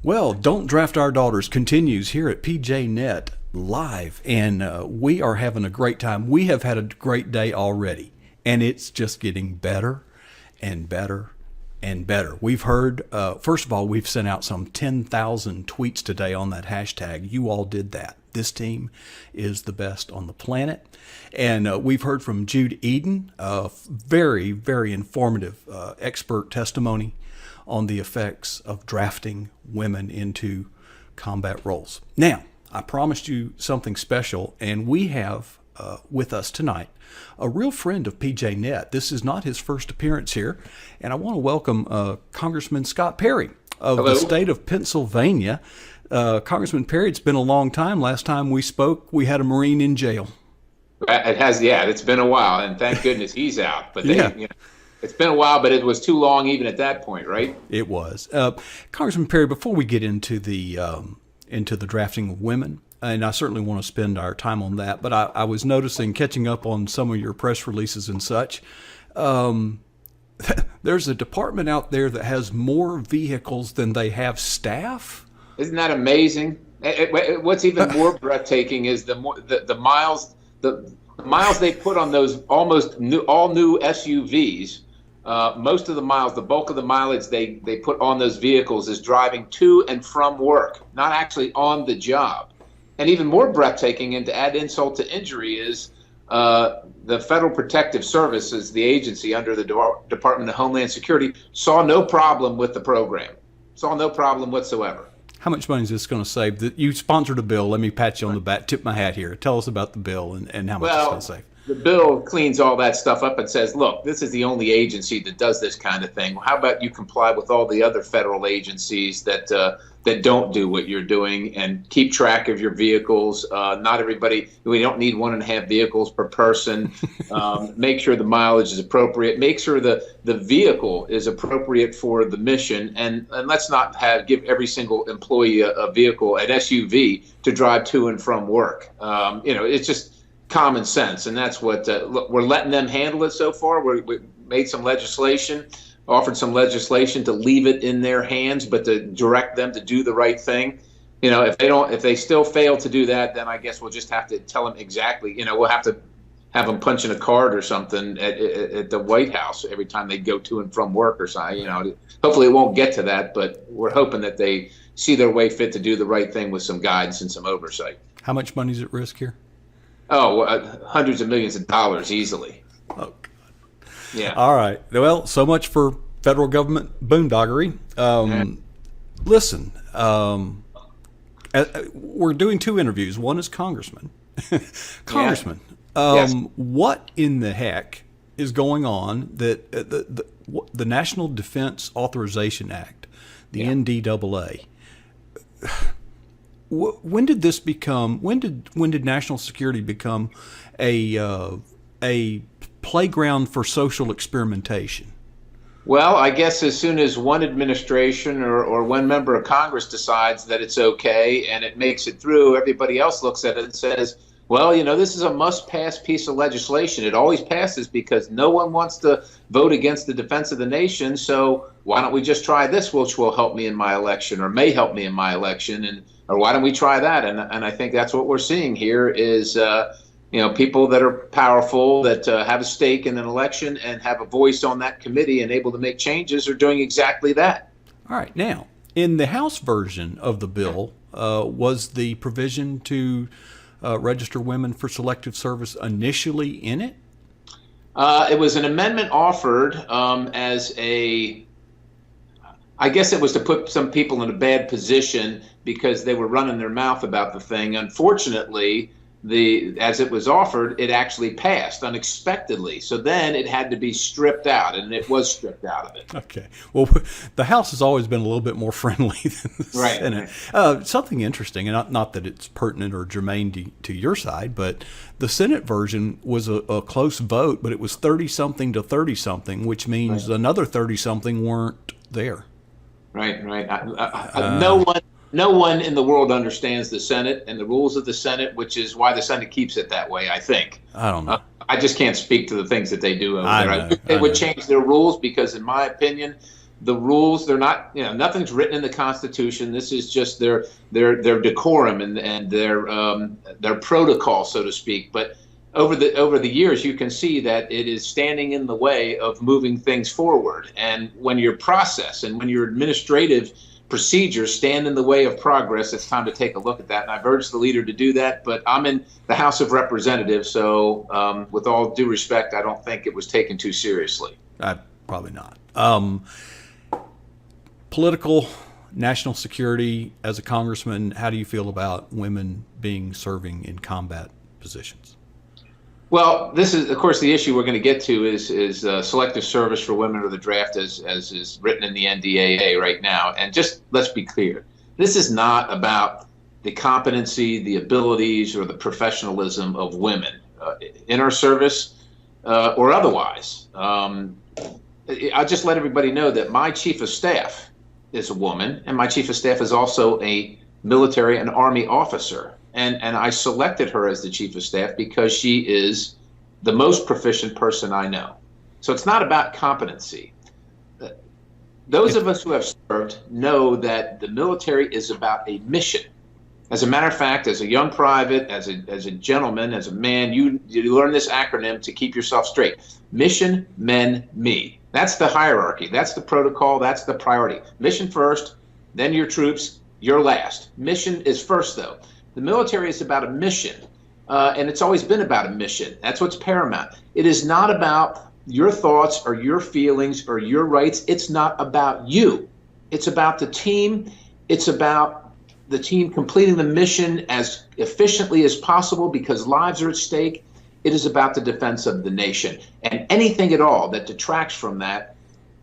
Well, Don't Draft Our Daughters continues here at PJNet Live, and we are having a great time. We have had a great day already, and it's just getting better and better and better. We've heard, first of all, we've sent out some 10,000 tweets today on that hashtag. You all did that. This team is the best on the planet. And we've heard from Jude Eden, very, very informative expert testimony on the effects of drafting women into combat roles. Now, I promised you something special, and we have with us tonight a real friend of PJNet. This is not his first appearance here, and I want to welcome Congressman Scott Perry of Hello. the state of Pennsylvania. Congressman Perry, it's been a long time. Last time we spoke, we had a Marine in jail. It has, yeah. It's been a while, and thank goodness he's out. But Yeah. it's been a while, but it was too long even at that point, right? It was. Congressman Perry, before we get into the drafting of women, and I certainly want to spend our time on that, but I was noticing, catching up on some of your press releases and such, there's a department out there that has more vehicles than they have staff. Isn't that amazing? What's even more breathtaking is the miles they put on those almost all new SUVs. Most of the miles, the bulk of the mileage they put on those vehicles is driving to and from work, not actually on the job. And even more breathtaking, and to add insult to injury, is the Federal Protective Services, the agency under the Department of Homeland Security, saw no problem with the program. Saw no problem whatsoever. How much money is this going to save? You sponsored a bill. Let me pat you on the back, tip my hat here. Tell us about the bill and how much it's going to save. The bill cleans all that stuff up and says, look, this is the only agency that does this kind of thing. How about you comply with all the other federal agencies that don't do what you're doing, and keep track of your vehicles. Not everybody, we don't need 1.5 vehicles per person. Make sure the mileage is appropriate. Make sure the vehicle is appropriate for the mission. And let's not give every single employee a vehicle, an SUV, to drive to and from work. It's just common sense. And that's what look, we're letting them handle it so far. We made some legislation, offered some legislation to leave it in their hands, but to direct them to do the right thing. If they still fail to do that, then I guess we'll just have to tell them exactly. We'll have to have them punch in a card or something at the White House every time they go to and from work or something. Hopefully it won't get to that, but we're hoping that they see their way fit to do the right thing with some guidance and some oversight. How much money is at risk here? Oh, hundreds of millions of dollars easily. Oh, God. Yeah. All right. Well, so much for federal government boondoggery. Listen, we're doing 2 interviews. One is Congressman. Congressman, Yes. What in the heck is going on that the National Defense Authorization Act, the NDAA, when did this become? When did national security become a playground for social experimentation? Well, I guess as soon as one administration or one member of Congress decides that it's okay and it makes it through, everybody else looks at it and says, well, this is a must-pass piece of legislation. It always passes because no one wants to vote against the defense of the nation. So why don't we just try this, which will help me in my election or may help me in my election, or why don't we try that? And I think that's what we're seeing here is people that are powerful, that have a stake in an election and have a voice on that committee and able to make changes are doing exactly that. All right. Now, in the House version of the bill, was the provision to register women for selective service initially in it? It was an amendment offered I guess it was to put some people in a bad position because they were running their mouth about the thing. Unfortunately, as it was offered, it actually passed unexpectedly. So then it had to be stripped out, and it was stripped out of it. Okay. Well, the House has always been a little bit more friendly than the Senate. Something interesting, and not that it's pertinent or germane to your side, but the Senate version was a close vote, but it was 30-something to 30-something, which means another 30-something weren't there. Right. No one in the world understands the Senate and the rules of the Senate, which is why the Senate keeps it that way, I think. I don't know. I just can't speak to the things that they do over there. They would change their rules because, in my opinion, the rules. They're not, nothing's written in the Constitution. This is just their decorum and their protocol, so to speak. But over the years, you can see that it is standing in the way of moving things forward. And when your process and when your administrative procedures stand in the way of progress, it's time to take a look at that. And I've urged the leader to do that. But I'm in the House of Representatives, so with all due respect, I don't think it was taken too seriously. Probably not. Political, national security, as a congressman, how do you feel about women serving in combat positions? Well, this is, of course, the issue we're going to get to is selective service for women or the draft as is written in the NDAA right now. And just let's be clear, this is not about the competency, the abilities, or the professionalism of women in our service or otherwise. I'll just let everybody know that my chief of staff is a woman, and my chief of staff is also a military and Army officer. And I selected her as the chief of staff because she is the most proficient person I know. So it's not about competency. Those of us who have served know that the military is about a mission. As a matter of fact, as a young private, as a gentleman, as a man, you learn this acronym to keep yourself straight. Mission, men, me. That's the hierarchy. That's the protocol. That's the priority. Mission first, then your troops, you're last. Mission is first, though. The military is about a mission, and it's always been about a mission. That's what's paramount. It is not about your thoughts or your feelings or your rights. It's not about you. It's about the team. It's about the team completing the mission as efficiently as possible because lives are at stake. It is about the defense of the nation. And anything at all that detracts from that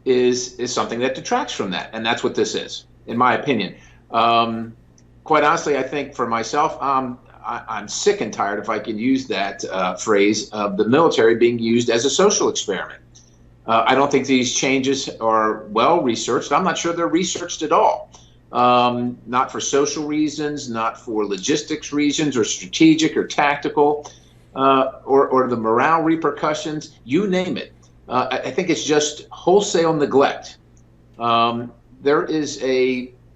is something that detracts from that. And that's what this is, in my opinion. Quite honestly, I think for myself, I'm sick and tired, if I can use that phrase, of the military being used as a social experiment. I don't think these changes are well researched. I'm not sure they're researched at all. Not for social reasons, not for logistics reasons or strategic or tactical, or the morale repercussions, you name it. I think it's just wholesale neglect.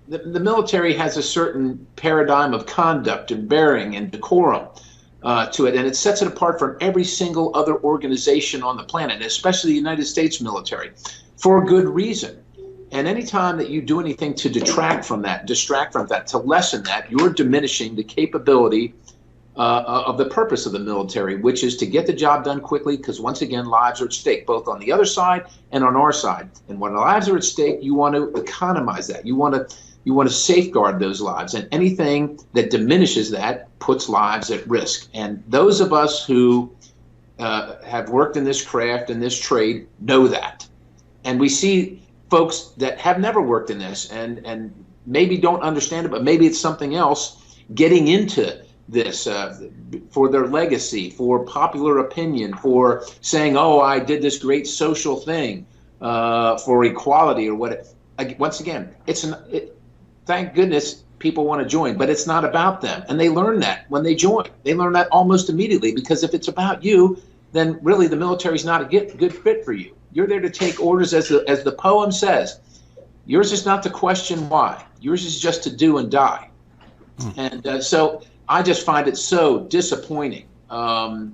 The military has a certain paradigm of conduct and bearing and decorum to it, and it sets it apart from every single other organization on the planet, especially the United States military, for good reason. And anytime that you do anything to detract from that, distract from that, to lessen that, you're diminishing the capability of the purpose of the military, which is to get the job done quickly, because once again, lives are at stake, both on the other side and on our side. And when lives are at stake, you want to economize that. You want to safeguard those lives, and anything that diminishes that puts lives at risk. And those of us who have worked in this craft, in this trade, know that. And we see folks that have never worked in this and maybe don't understand it, but maybe it's something else, getting into this for their legacy, for popular opinion, for saying, oh, I did this great social thing for equality or what. Once again, thank goodness people want to join, but it's not about them. And they learn that when they join. They learn that almost immediately, because if it's about you, then really the military is not a good fit for you. You're there to take orders, as the poem says. Yours is not to question why. Yours is just to do and die. And so I just find it so disappointing. Well,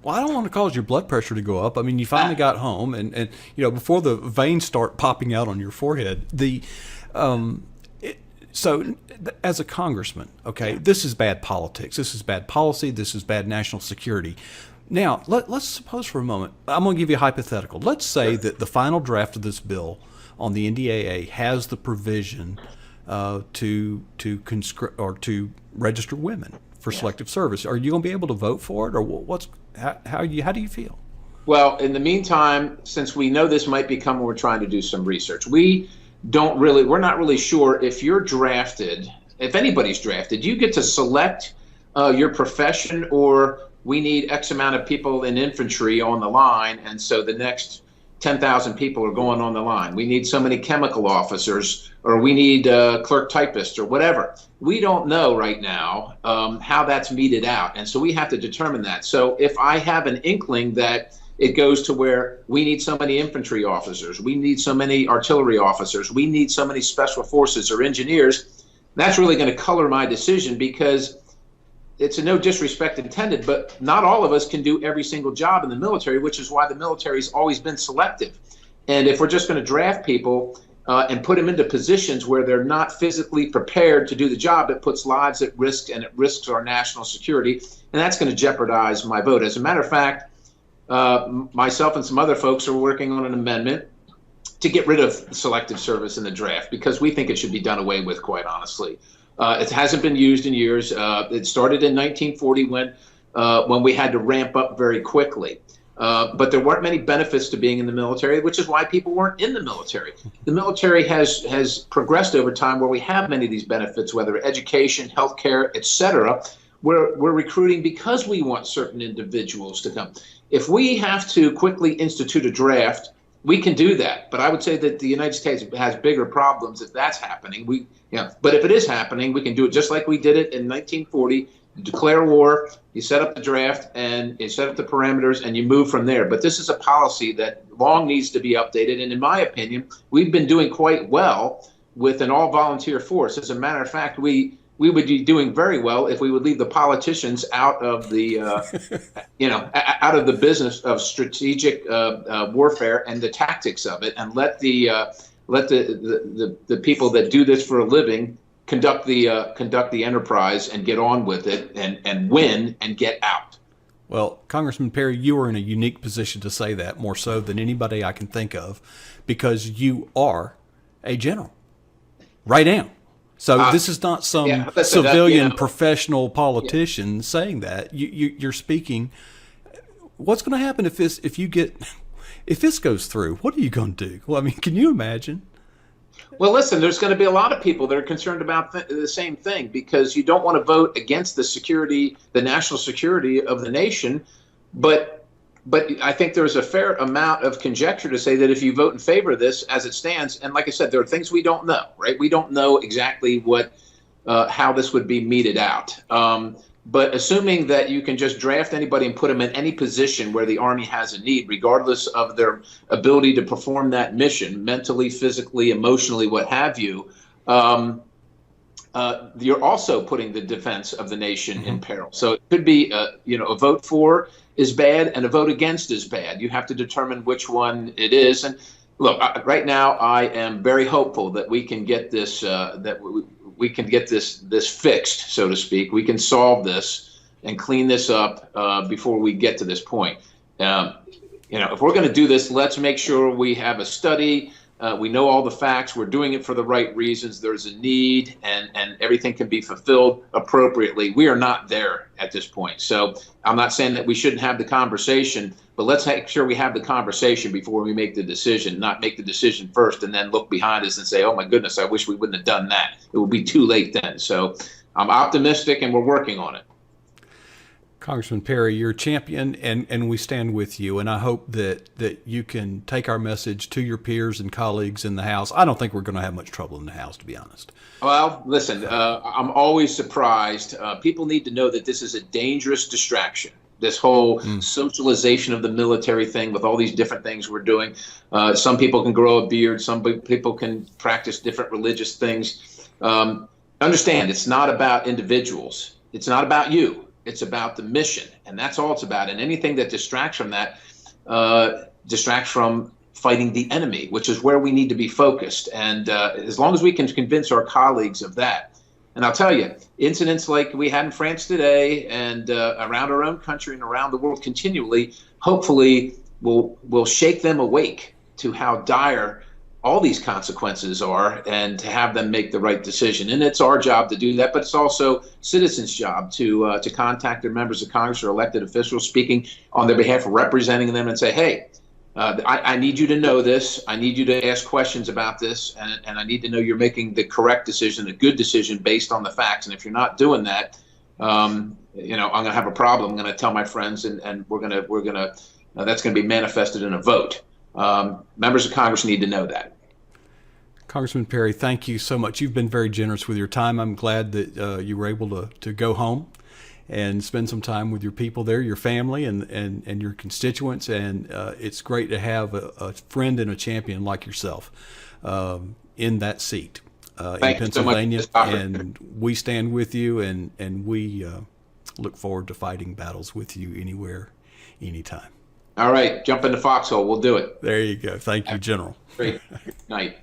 I don't want to cause your blood pressure to go up. I mean, you finally got home, and before the veins start popping out on your forehead, so as a congressman, okay, this is bad politics. This is bad policy. This is bad national security. Now, let's suppose for a moment, I'm going to give you a hypothetical. Let's say that the final draft of this bill on the NDAA has the provision to register women for selective service. Are you going to be able to vote for it, or how do you feel? Well, in the meantime, since we know this might become when we're trying to do some research, we're not really sure if you're drafted, if anybody's drafted, you get to select your profession, or we need X amount of people in infantry on the line, and so the next 10,000 people are going on the line. We need so many chemical officers, or we need clerk typists, or whatever. We don't know right now how that's meted out, and so we have to determine that. So if I have an inkling that It goes to where we need so many infantry officers, we need so many artillery officers, we need so many special forces or engineers. That's really going to color my decision, because it's a no disrespect intended, but not all of us can do every single job in the military, which is why the military's always been selective. And if we're just going to draft people and put them into positions where they're not physically prepared to do the job, it puts lives at risk, and it risks our national security. And that's going to jeopardize my vote. As a matter of fact, myself and some other folks are working on an amendment to get rid of selective service in the draft, because we think it should be done away with, quite honestly. It hasn't been used in years. It started in 1940 when we had to ramp up very quickly. But there weren't many benefits to being in the military, which is why people weren't in the military. The military has progressed over time where we have many of these benefits, whether education, healthcare, et cetera. We're recruiting because we want certain individuals to come. If we have to quickly institute a draft, we can do that. But I would say that the United States has bigger problems if that's happening. But if it is happening, we can do it just like we did it in 1940. You declare war, you set up the draft, and you set up the parameters, and you move from there. But this is a policy that long needs to be updated. And in my opinion, we've been doing quite well with an all-volunteer force. As a matter of fact, we would be doing very well if we would leave the politicians out of the, out of the business of strategic warfare and the tactics of it, and let the people that do this for a living conduct the enterprise and get on with it and win and get out. Well, Congressman Perry, you are in a unique position to say that, more so than anybody I can think of, because you are a general right now. So this is not some civilian professional politician saying that. You're speaking. What's going to happen if this goes through? What are you going to do? Well, I mean, can you imagine? Well, listen, there's going to be a lot of people that are concerned about the same thing, because you don't want to vote against the national security of the nation. But I think there's a fair amount of conjecture to say that if you vote in favor of this as it stands, and like I said, there are things we don't know, right? We don't know exactly how this would be meted out. But assuming that you can just draft anybody and put them in any position where the Army has a need, regardless of their ability to perform that mission, mentally, physically, emotionally, what have you, you're also putting the defense of the nation in peril. So it could be, a vote for is bad and a vote against is bad. You have to determine which one it is. And look, right now I am very hopeful that we can get this we can get this fixed, so to speak. We can solve this and clean this up before we get to this point. If we're going to do this, let's make sure we have a study. We know all the facts. We're doing it for the right reasons. There's a need, and everything can be fulfilled appropriately. We are not there at this point. So I'm not saying that we shouldn't have the conversation, but let's make sure we have the conversation before we make the decision, not make the decision first and then look behind us and say, oh, my goodness, I wish we wouldn't have done that. It will be too late then. So I'm optimistic, and we're working on it. Congressman Perry, you're a champion, and we stand with you. And I hope that you can take our message to your peers and colleagues in the House. I don't think we're going to have much trouble in the House, to be honest. Well, listen, I'm always surprised. People need to know that this is a dangerous distraction. This whole socialization of the military thing with all these different things we're doing. Some people can grow a beard. Some people can practice different religious things. Understand, it's not about individuals. It's not about you. It's about the mission, and that's all it's about. And anything that distracts from that distracts from fighting the enemy, which is where we need to be focused. And as long as we can convince our colleagues of that, and I'll tell you, incidents like we had in France today and around our own country and around the world continually, hopefully will shake them awake to how dire all these consequences are, and to have them make the right decision. And it's our job to do that, but it's also citizens' job to contact their members of Congress or elected officials, speaking on their behalf, representing them, and say, hey, I need you to know this. I need you to ask questions about this, and I need to know you're making the correct decision, a good decision based on the facts. And if you're not doing that, I'm going to have a problem. I'm going to tell my friends, and we're going to that's going to be manifested in a vote. Members of Congress need to know that. Congressman Perry, thank you so much. You've been very generous with your time. I'm glad that you were able to go home and spend some time with your people there, your family, and your constituents. And it's great to have a friend and a champion like yourself in that seat in Pennsylvania. And we stand with you, and we look forward to fighting battles with you anywhere, anytime. All right, jump into Foxhole. We'll do it. There you go. Thank you, General. Great night.